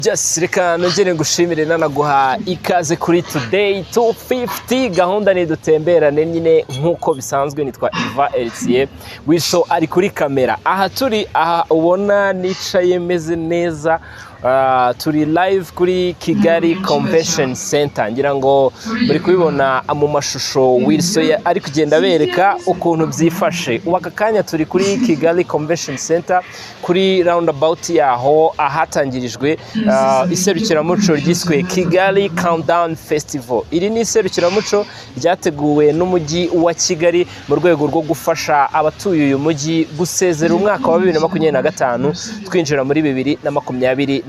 Just reka nongere ngushimire nanaguha ikaze kuri Today 250 gahunda ni dutemberane nyine nkuko bisanzwe nitwa Iva Elsie Wisho ari kuri kamera aha turi aha ubona nicaye meze neza turi live kuri Kigali Convention Center ngira ngo muri kubibona mu mashusho Wilson ari kugenda bereka ukuntu byifashe uwaka kanya turi kuri Kigali Convention Center kuri roundabout yaho ahatangirijwe iserukiramuco ryiswe Kigali Countdown Festival. Iri ni iserukiramuco ryateguwe n'umujyi wa Kigali mu rwego rwo gufasha abatuye uyu mujyi gusezera umwaka wa 2025 twinjira muri 2026.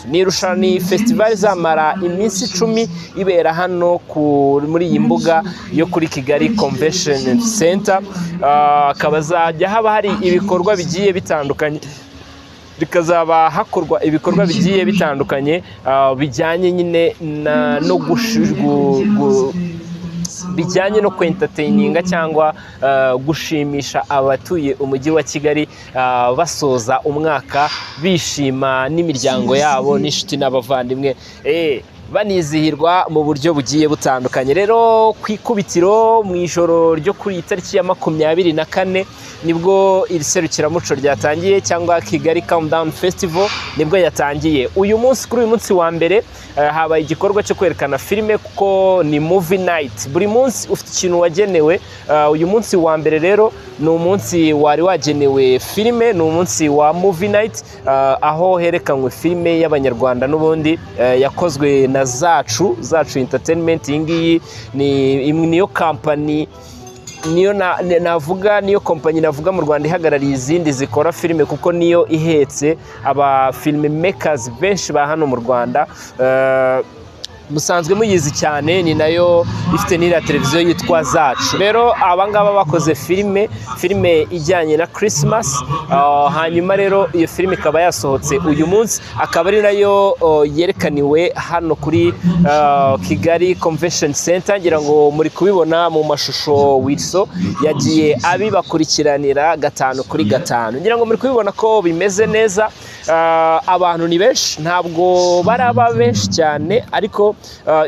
Ni rushani festival zamara iminsi 10 ibera hano muri iyi mbuga yo kuri Kigali Convention Center. Kabazajya haba hari ibikorwa bigiye bitandukanye bikazaba hakorwa ibikorwa bigiye bitandukanye bijyanye nyine no bijyanye no entertaininga cyangwa gushimisha abatuye umujyi wa Kigali basoza umwaka bishima n'imiryango yabo n'inshuti n'abavandimwe banizihirwa mu buryo bugiye butandukanye. Rero kwikubitiro mu ijoro ryo kuri itariki ya 24 nibwo iri serukiramuco ryatangiye cyangwa Kigali Countdown Festival nibwo yatangiye. Uyu munsi kuri uyu munsi wa mbere habaye igikorwa cyo kwerekana filime kuko ni movie night. Buri munsi ufite ikintu wagenewe. Uyu munsi wa mbere rero ni umunsi wari wagenewe filime, ni umunsi wa movie night aho herekanwe filime y'abanyarwanda n'ubundi yakozwe na Zacu Entertainment. Iyi niyo company niyo kompanyi navuga mu Rwanda ihagarariye izindi zikora filime kuko niyo ihetse aba film makers benshi ba hano mu Rwanda. Musanzwe muyizi cyane, ni nayo ifite n'ira televiziyo yitwa Zacu. Rero abangaba bakoze filime ijyanye na Christmas. Hanyuma rero iyo filime ikaba yasohotse uyu munsi, akaba ari nayo yerekaniwe hano kuri Kigali Convention Center. Ngira ngo muri kubibona mu mashusho Wilson yagiye abibakurikiranira 5 kuri 5. Ngira ngo muri kubibona ko bimeze neza. Abantu ni benshi, ntabwo baraba benshi cyane, ariko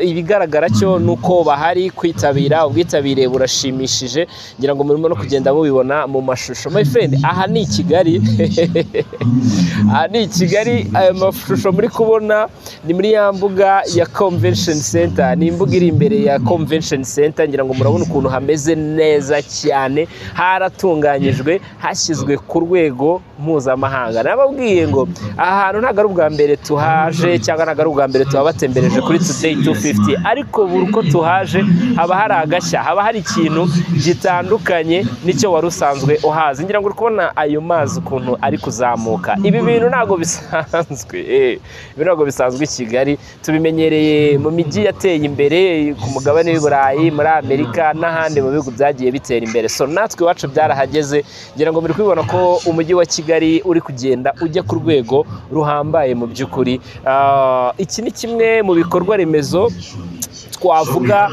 ibigaragara cyo nuko bahari kwitabira. Ubwitabire burashimishije, ngira ngo murimo no kugenda mubibona mu mashusho. My friend, aha ni Kigali aha ni Kigali. Aya mashusho muri kubona ni muri ya mbuga ya Convention Center, ni imbuga iri imbere ya Convention Center. Ngira ngo murabona ukuntu hameze neza cyane, haratunganyijwe, hashyizwe ku rwego mpuzamahanga. Nababwiye ngo aha hantu ntago ari ubwa mbere tuhaje cyangwa ntago ari ubwa mbere tubatembereje kuri Today 250, ariko buri uko tuhaje haba hari agashya, haba hari ikintu gitandukanye nicyo wari usanzwe uhazi. Ngira ngo uri kubona ayo mazi ukuntu ari kuzamuka. Ibi bintu ntago bisanzwe, ibi ntago bisanzwe. Kigali tubimenyereye mu mijyi yateye imbere ku mugabane w'Iburayi, muri Amerika n'ahandi mu bihugu byagiye bitera imbere. So natwe iwacu byarahageze. Ngira ngo muri kubibona ko umujyi wa Kigali uri kugenda ujya ku rwego ruhambaye mu by'ukuri. Iki ni kimwe mu bikorwa remezo twavuga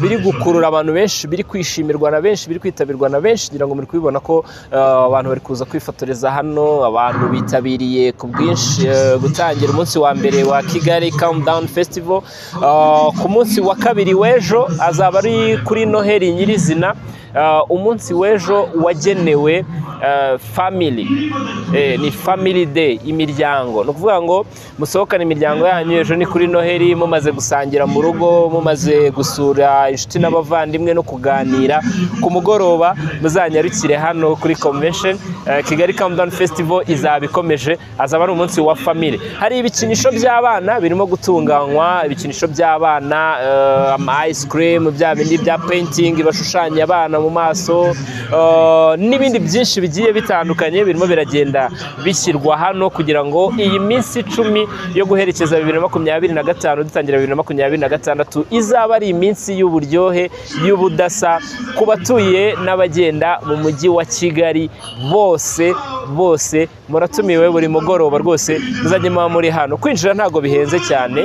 biri gukurura abantu benshi, biri kwishimirwa na benshi, biri kwitabirwa na benshi. Ngira ngo muri kubibona ko abantu bari kuza kwifotoreza hano, abantu bitabiriye ku bwinshi gutangira umunsi wa mbere wa Kigali Countdown Festival. Ku munsi wa kabiri w'ejo azaba ari kuri Noheli nyirizina. Umunsi w'ejo wagenewe family, ni family day, imiryango. No kuvuga ngo musohokane imiryango yanyu ejo ni kuri Noheli, mumaze gusangira mu rugo, mumaze gusura inshuti n'abavandimwe no kuganira. Ku mugoroba muzanyarukire hano kuri Convention. Kigali Countdown Festival izaba ikomeje, azaba ari umunsi wa family. Hari ibikinisho by'abana birimo gutunganywa, ibikinisho by'abana, ice cream, bya bindi bya painting bashushanya abana mu maso, n'ibindi byinshi bigiye bitandukanye birimo biragenda bishyirwa hano kugira ngo iyi minsi 10 yo guherekeza 2025 dutangira 2026 izaba ari iminsi y'uburyohe, y'ubudasa ku batuye n'abagenda mu mujyi wa Kigali bose bose muratumiwe buri mugoroba rwose muzajye muba muri hano. Kwinjira ntago bihenze cyane,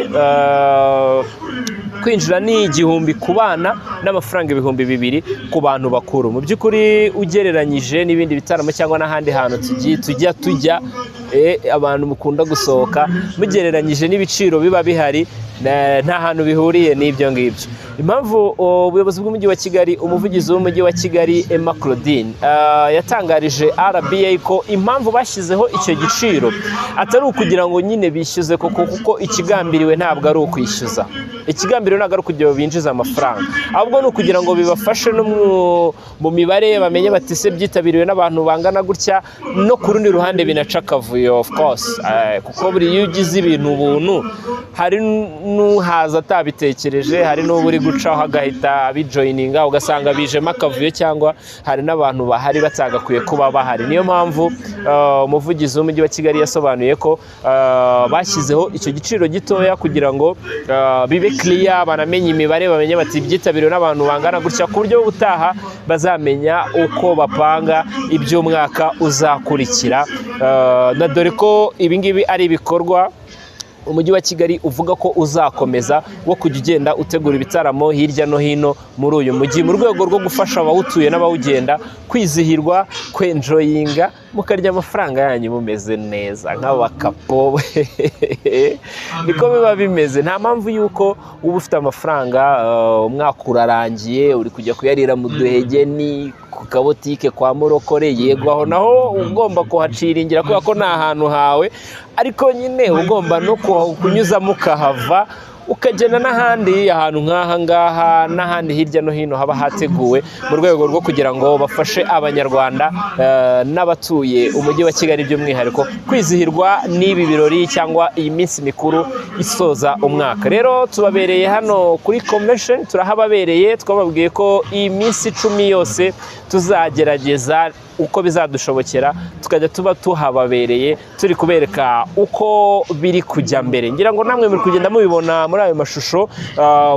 kwinjira ni 1,000 ku bana n'amafaranga 2,000 ku bantu bakuru. Mu by'ukuri ugereranyije n'ibindi bitaramo cyangwa n'ahandi hantu tujya abantu mukunda gusohoka, mugereranyije n'ibiciro biba bihari nta hantu bihuriye n'ibyo ngibyo. Impamvu ubuyobozi bw'umujyi wa Kigali, umuvugizi w'umujyi wa Kigali Emma Claudine yatangarije RBA ko impamvu bashyizeho icyo giciro atari ukugira ngo nyine bishyuze kuko ikigambiriwe ntabwo ari ukwishyuza, ikigambiriwe ntabwo ari ukugira ngo binjize amafaranga, ahubwo ni ukugira ngo bibafashe no mu mibare bamenye bati se byitabiriwe n'abantu bangana gutya, no ku rundi ruhande binaca akavuyo of course, kuko buri iyo ugize ibintu ubuntu hari n'uhaza atabitekereje, hari n'uburi gucaho agahita abijoyininga ugasanga bijemo akavuyo, cyangwa hari n'abantu bahari batagakwiye kuba bahari. Niyo mpamvu umuvugizi w'umujyi wa Kigali yasobanuye ko bashyizeho icyo giciro gitoya kugira ngo bibe clear, banamenye imibare, bamenye bati byitabiriwe n'abantu bangana gutya, ku buryo utaha bazamenya uko bapanga iby'umwaka uzakurikira. Na dore ko ibi ngibi ari ibikorwa umujyi wa Kigali uvuga ko uzakomeza wo kujya ugenda utegura ibitaramo hirya no hino muri uyu mujyi, mu rwego rwo gufasha abawutuye n'abawugenda kwizihirwa, kwenjoyinga, mukarya amafaranga yanyu mumeze neza nk'abakapo. Niko biba bimeze, nta mpamvu yuko uba ufite amafaranga umwaka urarangiye uri kujya kuyarira mu duhegeni ku kabotike kwa Murokore. Yego aho naho ugomba kuhaciringira kubera ko nta hantu hawe, ariko nyine ugomba no kunyuzamo ukahava ukagenda n'ahandi ahantu nk'aha ngaha n'ahandi hirya no hino haba hateguwe mu rwego rwo kugira ngo bafashe abanyarwanda n'abatuye umujyi wa Kigali by'umwihariko kwizihirwa n'ibi birori cyangwa iyi minsi mikuru isoza umwaka. Rero tubabereye hano kuri convention, turahababereye, twababwiye ko iyi minsi 10 yose tuzagerageza uko bizadushobokera tukajya tuba tuhababereye turi kubereka uko biri kujya mbere. Ngira ngo namwe muri kugenda mubibona muri ayo mashusho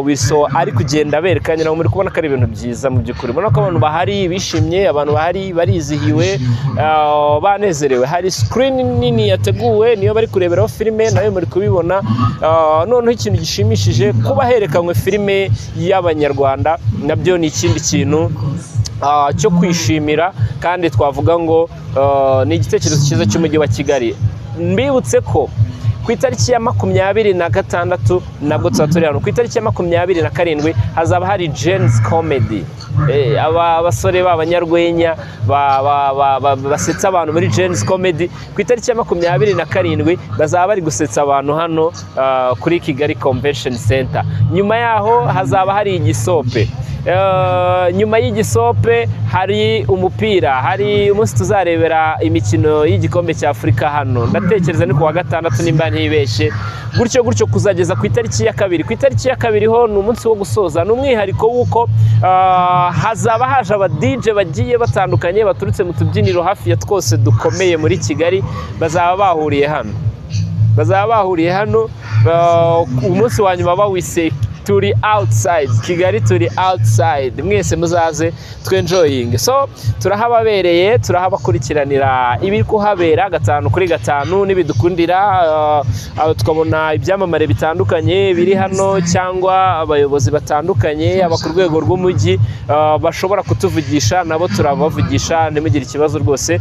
Wiso ari kugenda berekanye, ngira ngo muri kubona ko ari ibintu byiza mu by'ukuri. Mubona ko abantu bahari bishimye, abantu bahari barizihiwe, banezerewe. Hari screen nini yateguwe niyo bari kureberaho filime, nayo muri kubibona. Noneho ikintu gishimishije kuba herekanwe filime y'Abanyarwanda, nabyo ni ikindi kintu cyo kwishimira, kandi twavuga ngo ni igitekerezo cyiza cy'umujyi wa Kigali. Mbibutse ko ku itariki ya 26 nabwo tuzaturi hano, ku itariki ya 27 hazaba hari Jen's Comedy, aba basore b'abanyarwenya basetsa abantu muri Jen's Comedy. Ku itariki ya 27 bazaba bari gusetsa abantu hano kuri Kigali Convention Center. Nyuma yaho hazaba hari igisope, nyuma y'igisope hari umupira, hari umunsi tuzarebera imikino y'igikombe cya Afurika hano, ndatekereza ni ku wa gatandatu nimba ntibeshye, gutyo kuzageza ku itariki ya 2. Ku itariki ya 2 ho ni umunsi wo gusoza, ni umwihariko w'uko hazaba haje aba DJ bagiye batandukanye baturutse mu tubyiniro hafi ya twose dukomeye muri Kigali, bazaba bahuriye hano umunsi wa nyuma bawise turi outside Kigali, turi outside, mwese muzaze twenjoying. So turahababereye, turahabakurikiranira ibiri kuhabera 5/5 n'ibidukundira, tukabona ibyamamare bitandukanye biri hano cyangwa abayobozi batandukanye aba ku rwego rw'umujyi bashobora kutuvugisha, nabo turabavugisha, nimugire ikibazo rwose.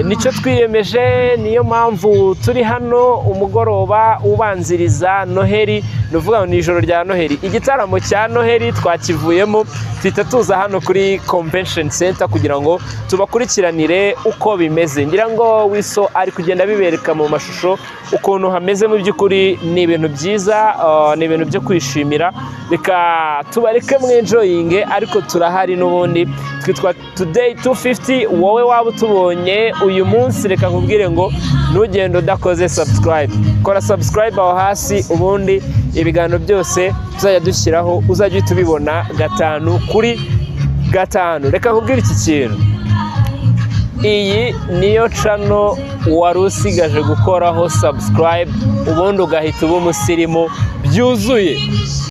Nicyo twiyemeje, niyo mpamvu turi hano umugoroba ubanziriza Noheli, nuvuga ni ijoro rya Noheli. Igitaramo cya Noheli twakivuyemo, twita tuza hano kuri Convention Center kugira ngo tubakurikiranire uko bimeze. Ngira ngo Wiso ari kugenda bibereka mu mashusho ukuntu hameze. Mu by'ukuri ni ibintu byiza, ni ibintu byo kwishimira. Reka tubareke mwenjoyinge, ariko turahari n'ubundi. Twitwa Today 250. Wowe waba utubonye uyu munsi, reka nkubwire ngo ntugende udakoze subscribe. Kora subscribe aho hasi, ubundi ibiganiro byose tuzajya dushyiraho uzajya tubibona 5/5. Reka nkubwire iki kintu, iyi niyo channel wari usigaje gukoraho subscribe, ubundi ugahita uba umusirimu byuzuye.